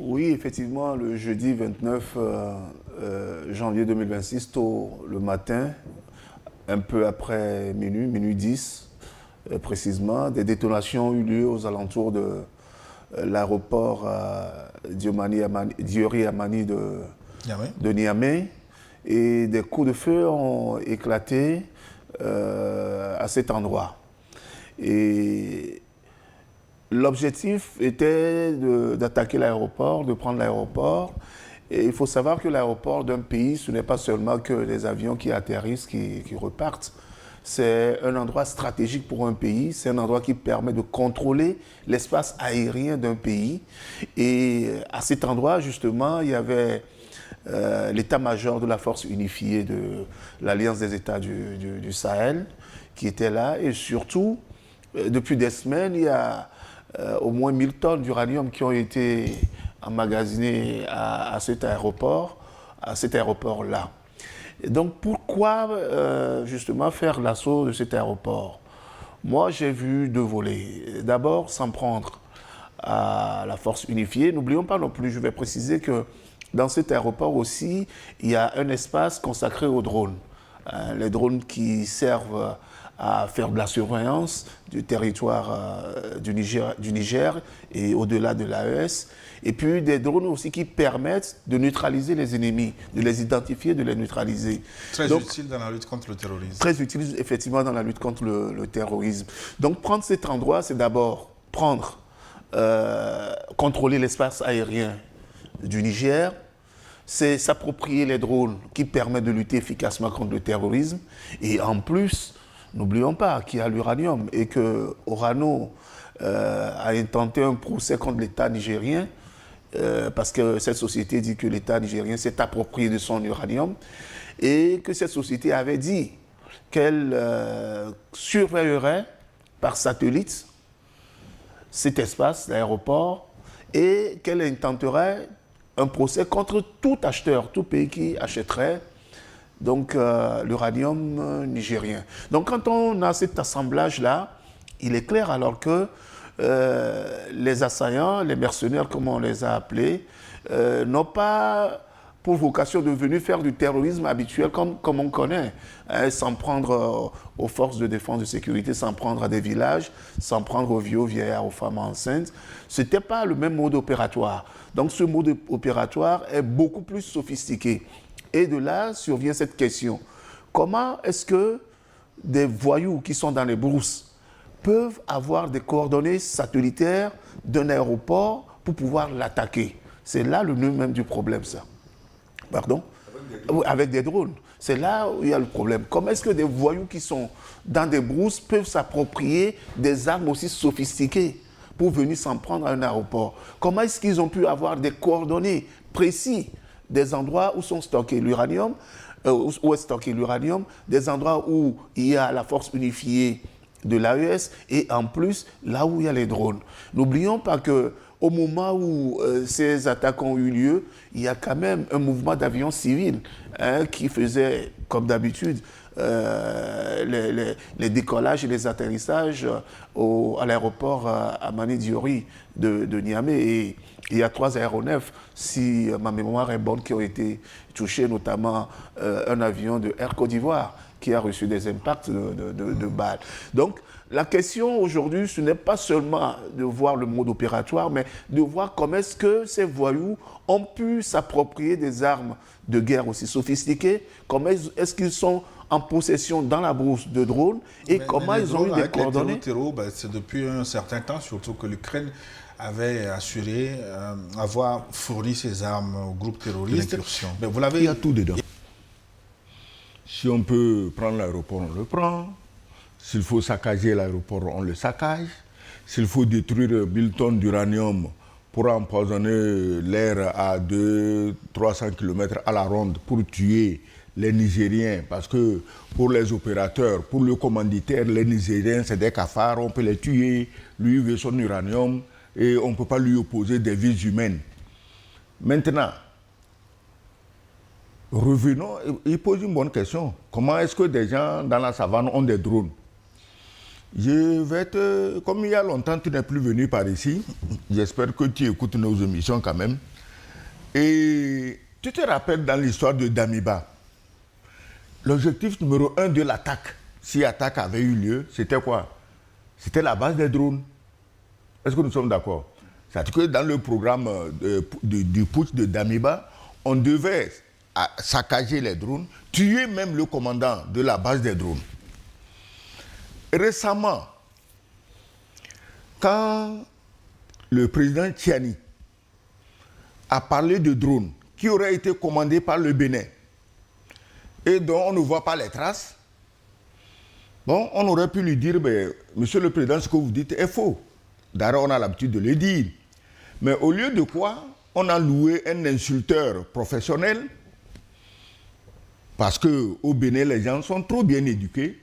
Oui, effectivement, le jeudi 29 janvier 2026, tôt le matin, un peu après minuit 10, précisément, des détonations ont eu lieu aux alentours de l'aéroport Diori Amani Niamey. de Niamey. Et des coups de feu ont éclaté à cet endroit. Et l'objectif était d'attaquer l'aéroport, de prendre l'aéroport. Et il faut savoir que l'aéroport d'un pays, ce n'est pas seulement que les avions qui atterrissent, qui repartent. C'est un endroit stratégique pour un pays. C'est un endroit qui permet de contrôler l'espace aérien d'un pays. Et à cet endroit, justement, il y avait l'état-major de la force unifiée de l'Alliance des États du Sahel qui était là. Et surtout, depuis des semaines, il y a au moins 1000 tonnes d'uranium qui ont été emmagasinées à cet aéroport-là. Et donc, pourquoi justement faire l'assaut de cet aéroport? Moi, j'ai vu deux volets. D'abord, s'en prendre à la force unifiée. N'oublions pas non plus, je vais préciser que dans cet aéroport aussi, il y a un espace consacré aux drones. Les drones qui servent à faire de la surveillance du territoire du Niger et au-delà de l'AES. Et puis des drones aussi qui permettent de neutraliser les ennemis, de les identifier, de les neutraliser. Très utile dans la lutte contre le terrorisme. Très utile, effectivement, dans la lutte contre le terrorisme. Donc prendre cet endroit, c'est d'abord contrôler l'espace aérien du Niger, c'est s'approprier les drones qui permettent de lutter efficacement contre le terrorisme. Et en plus, n'oublions pas qu'il y a l'uranium et que Orano a intenté un procès contre l'État nigérien parce que cette société dit que l'État nigérien s'est approprié de son uranium et que cette société avait dit qu'elle surveillerait par satellite cet espace, l'aéroport, et qu'elle intenterait un procès contre tout acheteur, tout pays qui achèterait donc l'uranium nigérien. Donc quand on a cet assemblage-là, il est clair alors que les assaillants, les mercenaires comme on les a appelés, n'ont pas pour vocation de venir faire du terrorisme habituel comme on connaît, hein, s'en prendre aux forces de défense de sécurité, s'en prendre à des villages, s'en prendre aux vieux, aux vieillards, aux femmes enceintes. Ce n'était pas le même mode opératoire. Donc ce mode opératoire est beaucoup plus sophistiqué. Et de là survient cette question. Comment est-ce que des voyous qui sont dans les brousses peuvent avoir des coordonnées satellitaires d'un aéroport pour pouvoir l'attaquer? C'est là le nœud même du problème, ça. Pardon? Avec des drones. C'est là où il y a le problème. Comment est-ce que des voyous qui sont dans des brousses peuvent s'approprier des armes aussi sophistiquées pour venir s'en prendre à un aéroport? Comment est-ce qu'ils ont pu avoir des coordonnées précises des endroits où sont stockés l'uranium, où est stocké l'uranium, des endroits où il y a la force unifiée de l'AES et en plus là où il y a les drones? N'oublions pas que au moment où ces attaques ont eu lieu, il y a quand même un mouvement d'avions civils qui faisait, comme d'habitude, les décollages et les atterrissages à l'aéroport Amani Diori de Niamey. Et il y a 3 aéronefs, si ma mémoire est bonne, qui ont été touchés, notamment un avion de Air Côte d'Ivoire qui a reçu des impacts de balles. Donc, la question aujourd'hui, ce n'est pas seulement de voir le mode opératoire, mais de voir comment est-ce que ces voyous ont pu s'approprier des armes de guerre aussi sophistiquées, comment est-ce qu'ils sont en possession dans la brousse de drones et comment ils ont eu des coordonnées. C'est depuis un certain temps, surtout que l'Ukraine avait assuré avoir fourni ses armes au groupe terroriste. Mais vous l'avez... Il y a tout dedans. Si on peut prendre l'aéroport, on le prend. S'il faut saccager l'aéroport, on le saccage. S'il faut détruire 1000 tonnes d'uranium pour empoisonner l'air à 200-300 km à la ronde pour tuer les Nigériens, parce que pour les opérateurs, pour le commanditaire, les Nigériens, c'est des cafards, on peut les tuer, lui il veut son uranium et on ne peut pas lui opposer des vies humaines. Maintenant, revenons, il pose une bonne question. Comment est-ce que des gens dans la savane ont des drones? Je vais te... Comme il y a longtemps, tu n'es plus venu par ici. J'espère que tu écoutes nos émissions quand même. Et tu te rappelles dans l'histoire de Damiba, l'objectif numéro 1 de l'attaque, si l'attaque avait eu lieu, c'était quoi? C'était la base des drones. Est-ce que nous sommes d'accord? C'est-à-dire que dans le programme du putsch de Damiba, on devait saccager les drones, tuer même le commandant de la base des drones. Récemment, quand le président Tiani a parlé de drones qui auraient été commandés par le Bénin et dont on ne voit pas les traces, bon, on aurait pu lui dire, ben, monsieur le président, ce que vous dites est faux. D'ailleurs, on a l'habitude de le dire. Mais au lieu de quoi, on a loué un insulteur professionnel parce qu'au Bénin, les gens sont trop bien éduqués,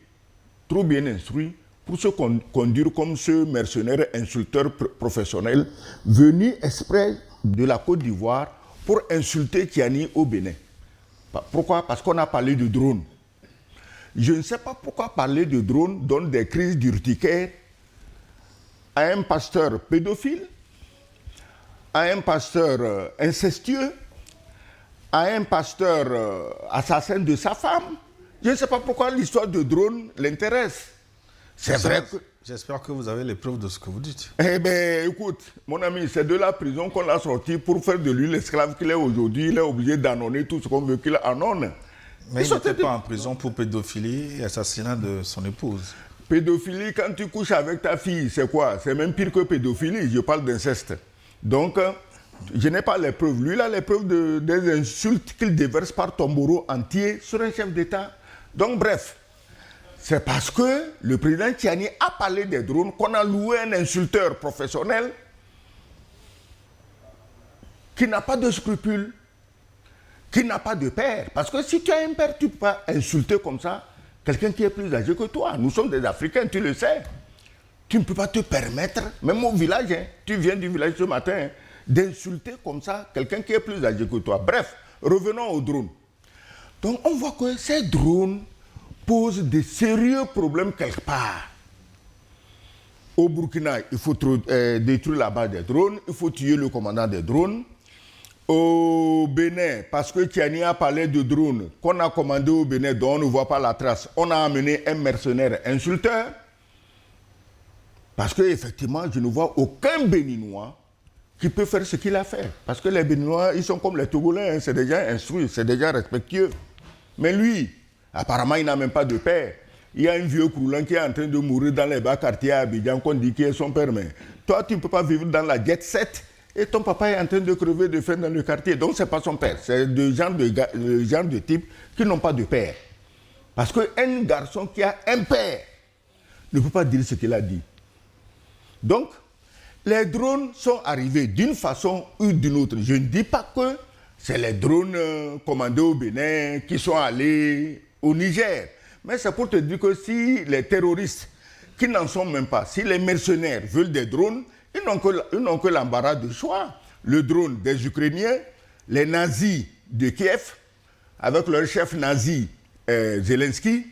trop bien instruits pour se conduire comme ce mercenaire insulteur professionnel venu exprès de la Côte d'Ivoire pour insulter Tiani au Bénin. Pourquoi? Parce qu'on a parlé de drones. Je ne sais pas pourquoi parler de drones donne des crises d'urticaire à un pasteur pédophile, à un pasteur incestueux, à un pasteur assassin de sa femme. Je ne sais pas pourquoi l'histoire de drone l'intéresse. C'est vrai que... J'espère que vous avez les preuves de ce que vous dites. Eh bien, écoute, mon ami, c'est de la prison qu'on l'a sorti pour faire de lui l'esclave qu'il est aujourd'hui. Il est obligé d'annoncer tout ce qu'on veut qu'il annonce. Mais il n'était pas en prison pour pédophilie et assassinat de son épouse. Pédophilie, quand tu couches avec ta fille, c'est quoi? C'est même pire que pédophilie, je parle d'inceste. Donc, je n'ai pas les preuves. Lui, il a les preuves des insultes qu'il déverse par tombereau entier sur un chef d'État. Donc, bref, c'est parce que le président Tiani a parlé des drones qu'on a loué un insulteur professionnel qui n'a pas de scrupules, qui n'a pas de père. Parce que si tu as un père, tu ne peux pas insulter comme ça quelqu'un qui est plus âgé que toi. Nous sommes des Africains, tu le sais. Tu ne peux pas te permettre, même au village, hein, tu viens du village ce matin, hein, d'insulter comme ça quelqu'un qui est plus âgé que toi. Bref, revenons aux drones. Donc on voit que ces drones posent de sérieux problèmes quelque part. Au Burkina, il faut détruire la base des drones, il faut tuer le commandant des drones. Au Bénin, parce que Tiani a parlé de drones qu'on a commandé au Bénin dont on ne voit pas la trace, on a amené un mercenaire insulteur. Parce qu'effectivement, je ne vois aucun Béninois qui peut faire ce qu'il a fait. Parce que les Béninois, ils sont comme les Togolais, hein, c'est des gens instruits, c'est des gens respectueux. Mais lui, apparemment, il n'a même pas de père. Il y a un vieux croulant qui est en train de mourir dans les bas quartiers à Abidjan, qu'on dit qu'il est son père. Mais toi, tu ne peux pas vivre dans la jet set et ton papa est en train de crever de faim dans le quartier. Donc, ce n'est pas son père. C'est le genre de type qui n'ont pas de père. Parce qu'un garçon qui a un père ne peut pas dire ce qu'il a dit. Donc, les drones sont arrivés d'une façon ou d'une autre. Je ne dis pas que c'est les drones commandés au Bénin qui sont allés au Niger. Mais c'est pour te dire que si les terroristes, qui n'en sont même pas, si les mercenaires veulent des drones, ils n'ont que l'embarras de choix. Le drone des Ukrainiens, les nazis de Kiev, avec leur chef nazi Zelensky,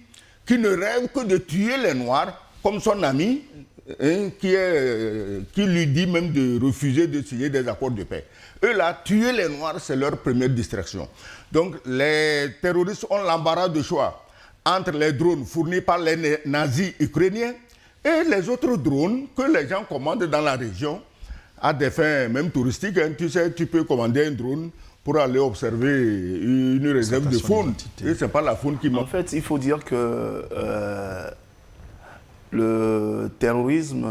qui ne rêve que de tuer les Noirs, comme son ami, hein, qui lui dit même de refuser de signer des accords de paix. Eux là, tuer les Noirs, c'est leur première distraction. Donc les terroristes ont l'embarras de choix entre les drones fournis par les nazis ukrainiens et les autres drones que les gens commandent dans la région à des fins même touristiques. Hein. Tu sais, tu peux commander un drone pour aller observer une réserve de faune. Et ce n'est pas la faune qui manque. En fait, il faut dire que le terrorisme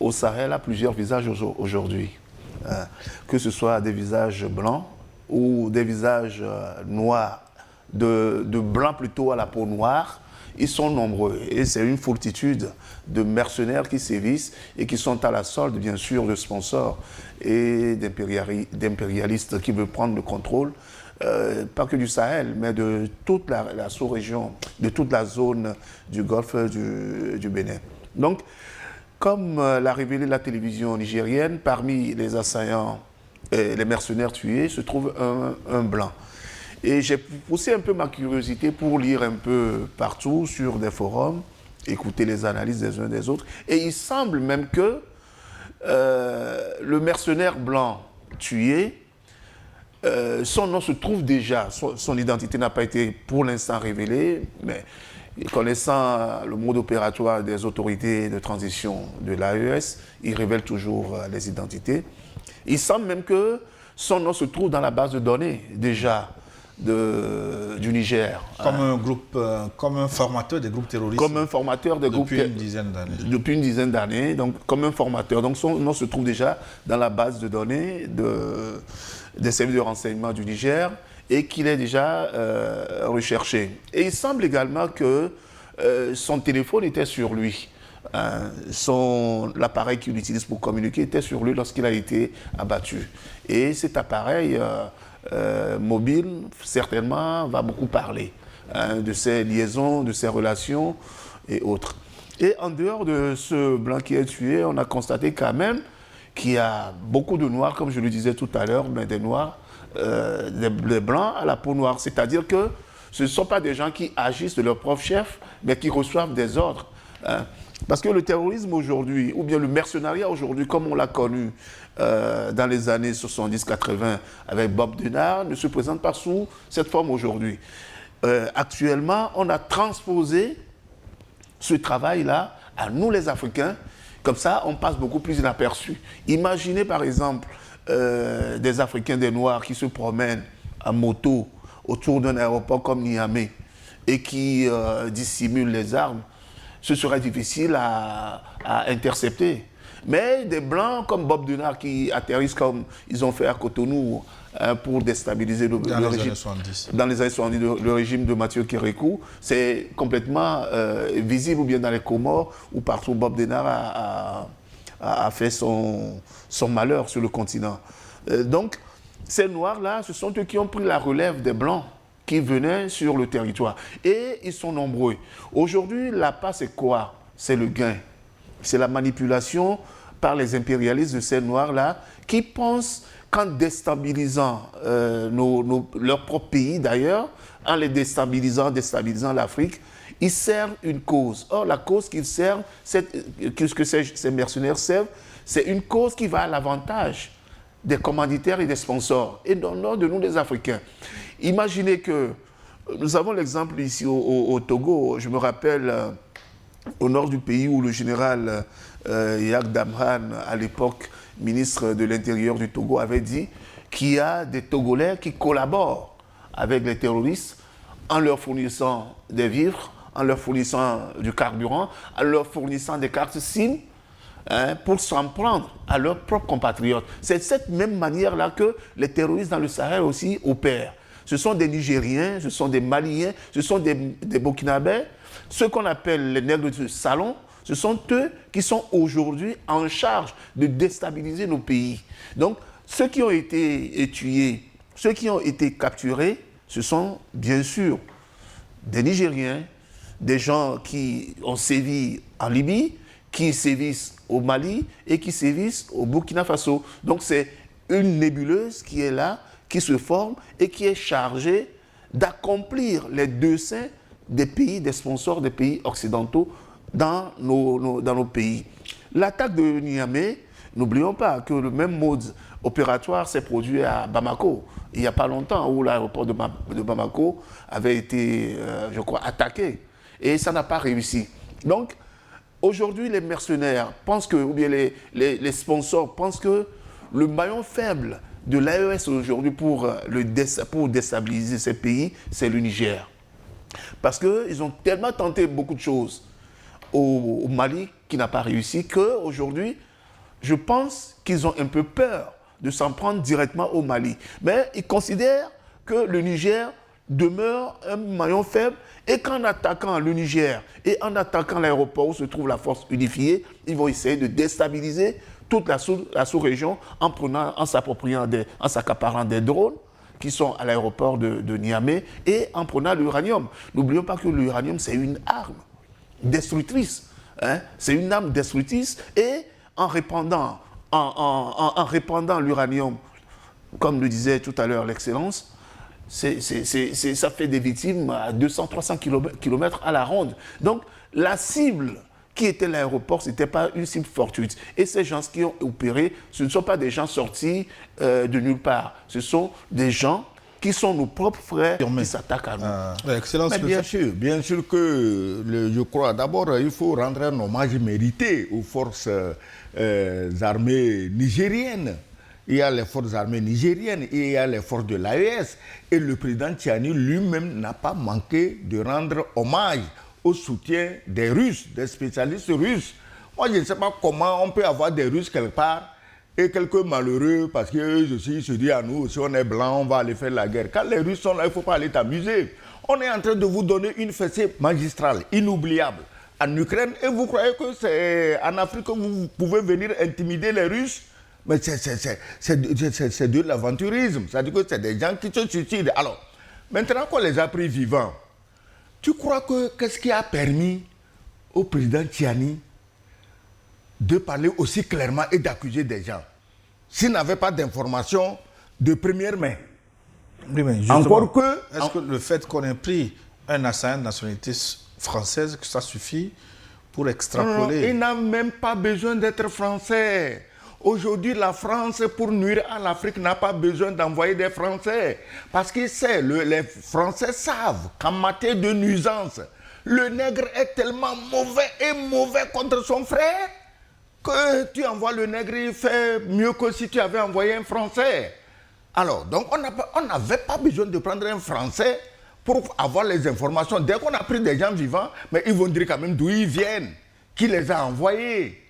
au Sahel a plusieurs visages aujourd'hui. Que ce soit des visages blancs ou des visages noirs, de blancs plutôt à la peau noire, ils sont nombreux. Et c'est une foultitude de mercenaires qui sévissent et qui sont à la solde, bien sûr, de sponsors et d'impérialistes qui veulent prendre le contrôle, pas que du Sahel, mais de toute la sous-région, de toute la zone du golfe du Bénin. Donc, comme l'a révélé la télévision nigérienne, parmi les assaillants et les mercenaires tués se trouve un blanc. Et j'ai poussé un peu ma curiosité pour lire un peu partout sur des forums écouter les analyses des uns des autres. Et il semble même que le mercenaire blanc tué, son nom se trouve déjà, son identité n'a pas été pour l'instant révélée, mais connaissant le mode opératoire des autorités de transition de l'AES, il révèle toujours les identités. Il semble même que son nom se trouve dans la base de données déjà du Niger. Comme un groupe, comme un formateur des groupes terroristes. Comme un formateur des groupes. Depuis une dizaine d'années. Depuis une dizaine d'années, donc comme un formateur. Donc son nom se trouve déjà dans la base de données des services de renseignement du Niger et qu'il est déjà recherché. Et il semble également que son téléphone était sur lui. L'appareil qu'il utilise pour communiquer était sur lui lorsqu'il a été abattu. Et cet appareil mobile, certainement, va beaucoup parler de ses liaisons, de ses relations et autres. Et en dehors de ce blanc qui est tué, on a constaté quand même qu'il y a beaucoup de noirs, comme je le disais tout à l'heure, mais des noirs, des blancs à la peau noire. C'est-à-dire que ce ne sont pas des gens qui agissent de leur propre chef, mais qui reçoivent des ordres. Parce que le terrorisme aujourd'hui, ou bien le mercenariat aujourd'hui, comme on l'a connu dans les années 70-80 avec Bob Denard, ne se présente pas sous cette forme aujourd'hui. Actuellement, on a transposé ce travail-là à nous les Africains. Comme ça, on passe beaucoup plus inaperçu. Imaginez par exemple des Africains, des Noirs qui se promènent en moto autour d'un aéroport comme Niamey et qui dissimulent les armes. Ce serait difficile à intercepter. Mais des Blancs comme Bob Denard qui atterrissent comme ils ont fait à Cotonou pour déstabiliser le régime. Dans les années 70, le régime de Mathieu Kérékou, c'est complètement visible, ou bien dans les Comores, où partout Bob Denard a fait son malheur sur le continent. Donc, ces Noirs-là, ce sont eux qui ont pris la relève des Blancs qui venaient sur le territoire. Et ils sont nombreux. Aujourd'hui, l'appât, c'est quoi? C'est le gain. C'est la manipulation par les impérialistes de ces Noirs-là qui pensent qu'en déstabilisant leur propre pays d'ailleurs, en les déstabilisant l'Afrique, ils servent une cause. Or, la cause qu'ils servent, que ces mercenaires servent, c'est une cause qui va à l'avantage des commanditaires et des sponsors, et non de nous les Africains. Imaginez que nous avons l'exemple ici au Togo, je me rappelle au nord du pays où le général Yak Damran, à l'époque ministre de l'Intérieur du Togo, avait dit qu'il y a des Togolais qui collaborent avec les terroristes en leur fournissant des vivres, en leur fournissant du carburant, en leur fournissant des cartes SIM, pour s'en prendre à leurs propres compatriotes. C'est de cette même manière-là que les terroristes dans le Sahel aussi opèrent. Ce sont des Nigériens, ce sont des Maliens, ce sont des Burkinabés, ceux qu'on appelle les nègres de salon, ce sont eux qui sont aujourd'hui en charge de déstabiliser nos pays. Donc, ceux qui ont été tués, ceux qui ont été capturés, ce sont bien sûr des Nigériens, des gens qui ont sévi en Libye, qui sévissent au Mali et qui sévissent au Burkina Faso. Donc c'est une nébuleuse qui est là, qui se forme et qui est chargée d'accomplir les desseins des pays, des sponsors des pays occidentaux dans nos pays. L'attaque de Niamey, n'oublions pas que le même mode opératoire s'est produit à Bamako, il n'y a pas longtemps, où l'aéroport de Bamako avait été, je crois, attaqué. Et ça n'a pas réussi. Donc, aujourd'hui, les mercenaires pensent que, ou bien les sponsors pensent que le maillon faible de l'AES aujourd'hui pour déstabiliser ces pays, c'est le Niger. Parce qu'ils ont tellement tenté beaucoup de choses au Mali qui n'a pas réussi qu'aujourd'hui, je pense qu'ils ont un peu peur de s'en prendre directement au Mali. Mais ils considèrent que le Niger demeure un maillon faible et qu'en attaquant le Niger et en attaquant l'aéroport où se trouve la force unifiée, ils vont essayer de déstabiliser toute la sous-région en s'accaparant des drones qui sont à l'aéroport de Niamey et en prenant l'uranium. N'oublions pas que l'uranium, c'est une arme destructrice. C'est une arme destructrice et en répandant l'uranium, comme le disait tout à l'heure l'Excellence, ça fait des victimes à 200-300 km à la ronde. Donc, la cible qui était l'aéroport, ce n'était pas une cible fortuite. Et ces gens qui ont opéré, ce ne sont pas des gens sortis de nulle part. Ce sont des gens qui sont nos propres frères qui s'attaquent à nous. Excellence. Mais bien sûr que, je crois, d'abord, il faut rendre un hommage mérité aux forces armées nigériennes. Il y a les forces armées nigériennes et il y a les forces de l'AES. Et le président Tchiani lui-même n'a pas manqué de rendre hommage au soutien des Russes, des spécialistes russes. Moi, je ne sais pas comment on peut avoir des Russes quelque part et quelques malheureux parce qu'eux aussi se disent à nous, si on est blanc, on va aller faire la guerre. Quand les Russes sont là, il ne faut pas aller t'amuser. On est en train de vous donner une fessée magistrale, inoubliable, en Ukraine. Et vous croyez que c'est en Afrique que vous pouvez venir intimider les Russes? Mais c'est de l'aventurisme. C'est-à-dire que c'est des gens qui se suicident. Alors, maintenant qu'on les a pris vivants, tu crois que qu'est-ce qui a permis au président Tchiani de parler aussi clairement et d'accuser des gens s'il n'avait pas d'informations de première main? Oui, mais encore que... Est-ce que le fait qu'on ait pris un assaillant de nationalité française, que ça suffit pour extrapoler? Non, il n'a même pas besoin d'être français. Aujourd'hui, la France, pour nuire à l'Afrique, n'a pas besoin d'envoyer des Français. Parce qu'ils savent, les Français savent qu'en matière de nuisance, le nègre est tellement mauvais contre son frère que tu envoies le nègre, il fait mieux que si tu avais envoyé un Français. Alors, donc, on n'avait pas besoin de prendre un Français pour avoir les informations. Dès qu'on a pris des gens vivants, mais ils vont dire quand même d'où ils viennent, qui les a envoyés.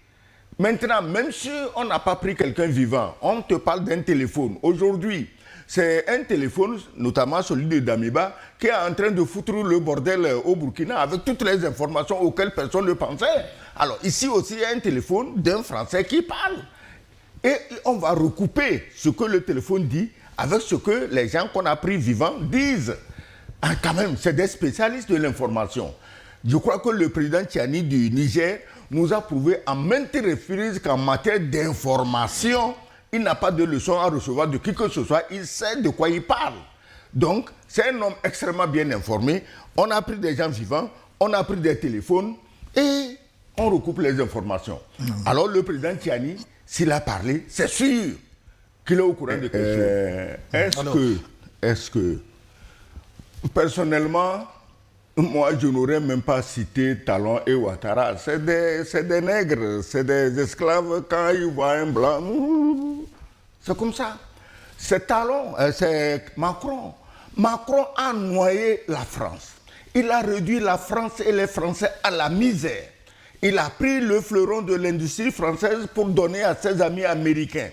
Maintenant, même si on n'a pas pris quelqu'un vivant, on te parle d'un téléphone. Aujourd'hui, c'est un téléphone, notamment celui de Damiba, qui est en train de foutre le bordel au Burkina avec toutes les informations auxquelles personne ne pensait. Alors ici aussi, il y a un téléphone d'un Français qui parle. Et on va recouper ce que le téléphone dit avec ce que les gens qu'on a pris vivants disent. Ah, quand même, c'est des spécialistes de l'information. Je crois que le président Tchiani du Niger nous a prouvé en maintes reprises qu'en matière d'information, il n'a pas de leçon à recevoir de qui que ce soit. Il sait de quoi il parle. Donc, c'est un homme extrêmement bien informé. On a pris des gens vivants, on a pris des téléphones et on recoupe les informations. Alors, le président Tchiani, s'il a parlé, c'est sûr qu'il est au courant de quelque chose. Est-ce que, personnellement, moi, je n'aurais même pas cité Talon et Ouattara. C'est des nègres, c'est des esclaves. Quand ils voient un blanc, c'est comme ça. C'est Talon, c'est Macron. Macron a noyé la France. Il a réduit la France et les Français à la misère. Il a pris le fleuron de l'industrie française pour donner à ses amis américains.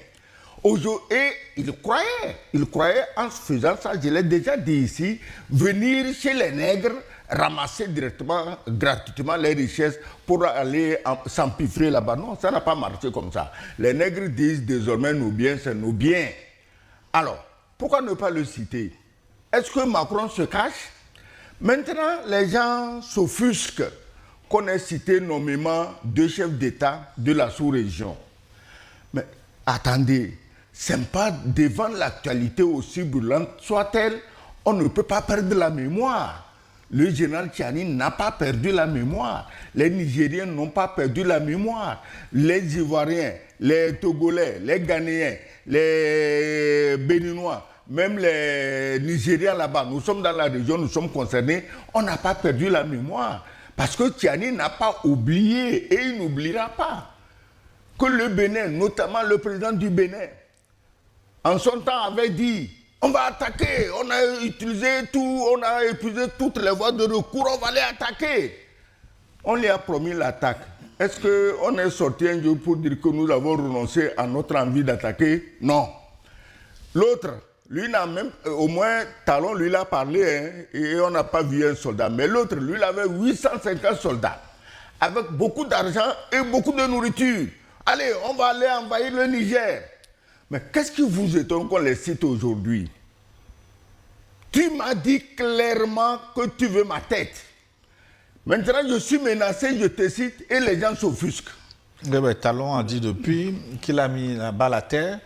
Et il croyait en faisant ça, je l'ai déjà dit ici, venir chez les nègres, ramasser directement, gratuitement les richesses pour aller s'empiffrer là-bas. Non, ça n'a pas marché comme ça. Les nègres disent désormais nos biens, c'est nos biens. Alors, pourquoi ne pas le citer? Est-ce que Macron se cache? Maintenant, les gens s'offusquent qu'on ait cité nommément deux chefs d'État de la sous-région. Mais attendez, c'est pas devant l'actualité aussi brûlante soit-elle, on ne peut pas perdre la mémoire. Le général Tchiani n'a pas perdu la mémoire. Les Nigériens n'ont pas perdu la mémoire. Les Ivoiriens, les Togolais, les Ghanéens, les Béninois, même les Nigériens là-bas, nous sommes dans la région, nous sommes concernés, on n'a pas perdu la mémoire. Parce que Tchiani n'a pas oublié et il n'oubliera pas que le Bénin, notamment le président du Bénin, en son temps avait dit on va attaquer, on a utilisé tout, on a épuisé toutes les voies de recours, on va aller attaquer. On lui a promis l'attaque. Est-ce qu'on est sorti un jour pour dire que nous avons renoncé à notre envie d'attaquer? Non. L'autre, lui n'a même, au moins Talon lui l'a parlé, hein, et on n'a pas vu un soldat. Mais l'autre, lui, il avait 850 soldats, avec beaucoup d'argent et beaucoup de nourriture. Allez, on va aller envahir le Niger. Mais qu'est-ce qui vous étonne qu'on les cite aujourd'hui? Tu m'as dit clairement que tu veux ma tête. Maintenant, je suis menacé, je te cite, et les gens s'offusquent. Talon a dit depuis qu'il a mis la balle à terre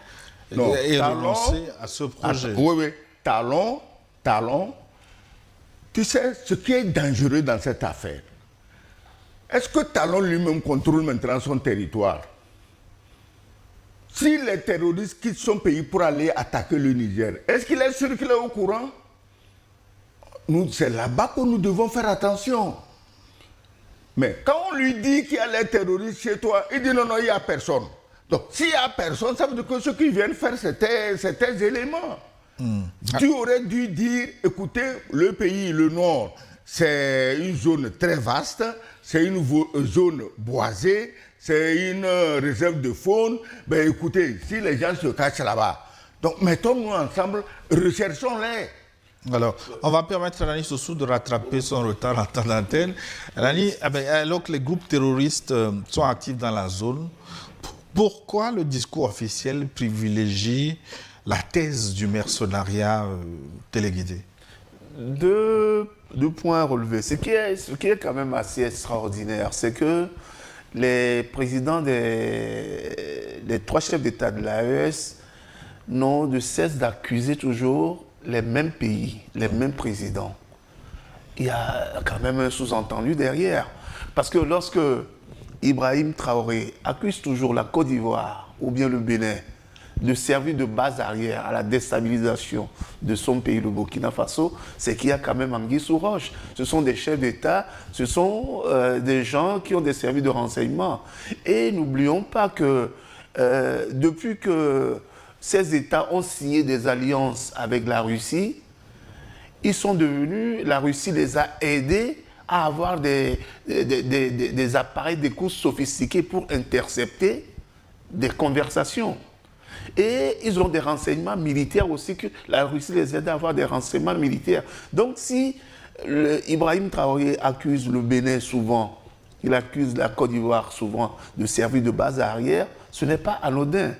et renoncé à ce projet. Oui. Talon Talon, tu sais ce qui est dangereux dans cette affaire. Est-ce que Talon lui-même contrôle maintenant son territoire? Si les terroristes quittent son pays pour aller attaquer le Niger, est-ce qu'il est sûr qu'il est au courant? C'est là-bas que nous devons faire attention. Mais quand on lui dit qu'il y a les terroristes chez toi, il dit non, non, il n'y a personne. Donc, s'il n'y a personne, ça veut dire que ce qu'ils viennent faire, c'est tes éléments. Tu aurais dû dire, écoutez, le pays, le Nord, c'est une zone très vaste, c'est une zone boisée, c'est une réserve de faune. Ben écoutez, si les gens se cachent là-bas, donc mettons-nous ensemble, recherchons-les. Alors, on va permettre à Rani Sossou de rattraper son retard en temps d'antenne. Rani, alors que les groupes terroristes sont actifs dans la zone, pourquoi le discours officiel privilégie la thèse du mercenariat téléguidé? Deux points à relever. Ce qui est quand même assez extraordinaire, c'est que les présidents des trois chefs d'État de l'AES n'ont de cesse d'accuser toujours les mêmes pays, les mêmes présidents. Il y a quand même un sous-entendu derrière. Parce que lorsque Ibrahim Traoré accuse toujours la Côte d'Ivoire ou bien le Bénin de servir de base arrière à la déstabilisation de son pays, le Burkina Faso, c'est qu'il y a quand même anguille sous roche. Ce sont des chefs d'État, ce sont des gens qui ont des services de renseignement. Et n'oublions pas que depuis que ces États ont signé des alliances avec la Russie, ils sont devenus, la Russie les a aidés à avoir des appareils d'écoute sophistiqués pour intercepter des conversations. Et ils ont des renseignements militaires aussi, que la Russie les aide à avoir des renseignements militaires. Donc si Ibrahim Traoré accuse le Bénin souvent, il accuse la Côte d'Ivoire souvent de servir de base arrière, ce n'est pas anodin.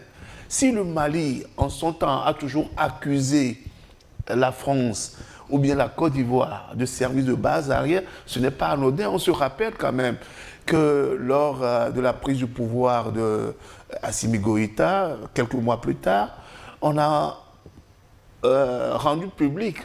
Si le Mali, en son temps, a toujours accusé la France ou bien la Côte d'Ivoire de servir de base arrière, ce n'est pas anodin. On se rappelle quand même que lors de la prise du pouvoir de Assimi Goïta, quelques mois plus tard, on a rendu public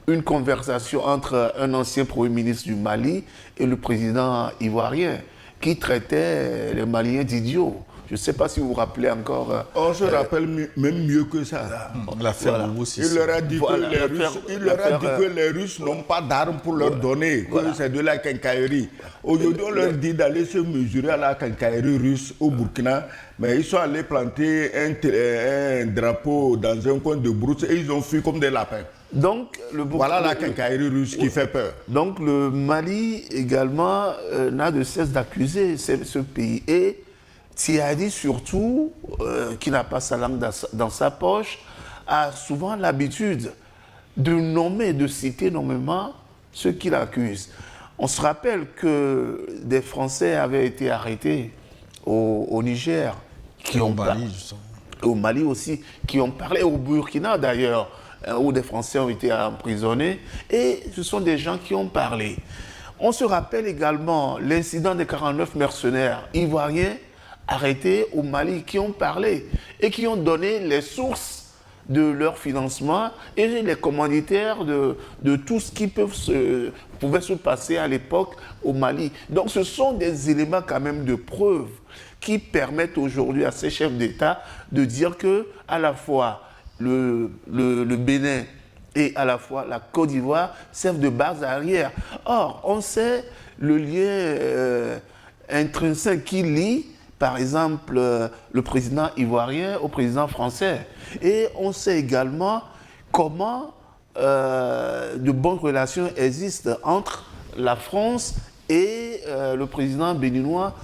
une conversation entre un ancien Premier ministre du Mali et le président ivoirien qui traitait les Maliens d'idiots. Je ne sais pas si vous vous rappelez encore. On se rappelle même mieux que ça. L'affaire Il leur a dit que les Russes n'ont pas d'armes pour leur donner, que c'est de la quincaillerie. Aujourd'hui, on leur dit d'aller se mesurer à la quincaillerie russe au Burkina, mais ils sont allés planter un drapeau dans un coin de brousse et ils ont fui comme des lapins. Donc, voilà la quincaillerie russe qui fait peur. Donc le Mali également n'a de cesse d'accuser ce pays. Et Tiadi surtout, qui n'a pas sa langue dans sa poche, a souvent l'habitude de nommer, de citer nommément ceux qui l'accusent. On se rappelle que des Français avaient été arrêtés au Niger, au Mali aussi, qui ont parlé, au Burkina d'ailleurs, où des Français ont été emprisonnés, et ce sont des gens qui ont parlé. On se rappelle également l'incident des 49 mercenaires ivoiriens arrêtés au Mali, qui ont parlé et qui ont donné les sources de leur financement et les commanditaires de tout ce qui pouvait se passer à l'époque au Mali. Donc ce sont des éléments quand même de preuve qui permettent aujourd'hui à ces chefs d'État de dire que à la fois le Bénin et à la fois la Côte d'Ivoire servent de base arrière. Or, on sait le lien intrinsèque qui lie par exemple, le président ivoirien au président français. Et on sait également comment de bonnes relations existent entre la France et le président béninois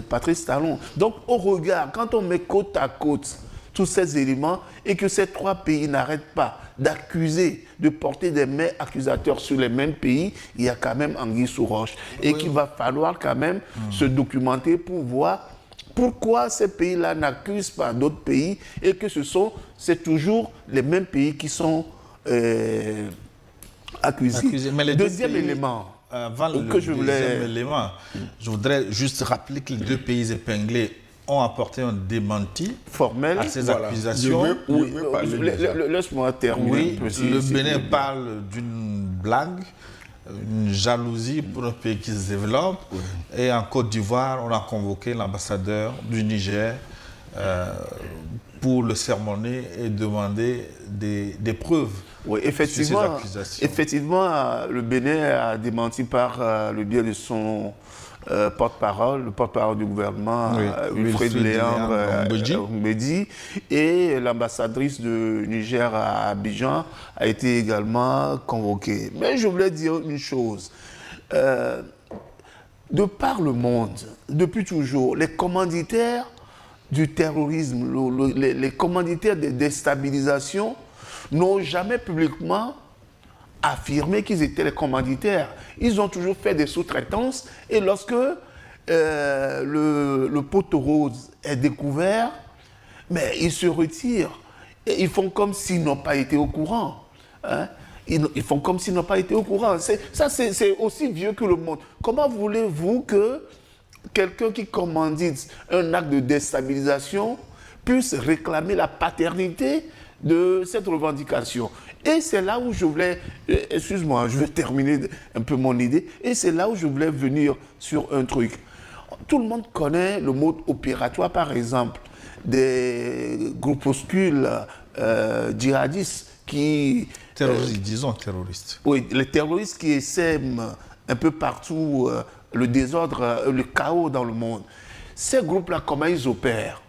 Patrice Talon. Donc, au regard, quand on met côte à côte tous ces éléments et que ces trois pays n'arrêtent pas d'accuser, de porter des mains accusateurs sur les mêmes pays, il y a quand même anguille sous roche. Et qu'il va falloir quand même se documenter pour voir pourquoi ces pays-là n'accusent pas d'autres pays et que c'est toujours les mêmes pays qui sont accusés. Mais deuxième élément, avant le deuxième élément, je voudrais juste rappeler que les deux pays épinglés ont apporté un démenti formel à ces Voilà. accusations. Je veux parler de ça. Laisse-moi terminer Oui, un peu. le Bénin parle d'une blague, une jalousie pour un pays qui se développe. Et en Côte d'Ivoire, on a convoqué l'ambassadeur du Niger pour le sermonner et demander des preuves Oui, sur ces accusations. effectivement, le Bénin a démenti par le biais de son porte-parole, le porte-parole du gouvernement, Oui, Wilfried Wilfried Léandre Léandre Mbedi, et l'ambassadrice de Niger à Abidjan a été également convoquée. Mais je voulais dire une chose. De par le monde, depuis toujours, les commanditaires du terrorisme, les commanditaires de déstabilisation n'ont jamais publiquement affirmé qu'ils étaient les commanditaires. Ils ont toujours fait des sous-traitances et lorsque le poteau rose est découvert, mais ils se retirent et ils font comme s'ils n'ont pas été au courant. Hein? Ils font comme s'ils n'ont pas été au courant. C'est aussi vieux que le monde. Comment voulez-vous que quelqu'un qui commandite un acte de déstabilisation puisse réclamer la paternité de cette revendication? Et c'est là où je voulais, excuse-moi, je vais terminer un peu mon idée, et c'est là où je voulais venir sur un truc. Tout le monde connaît le mode opératoire, par exemple, des groupuscules djihadistes qui... Terroristes, disons terroristes. Oui, les terroristes qui sèment un peu partout le désordre, le chaos dans le monde. Ces groupes-là, comment ils opèrent?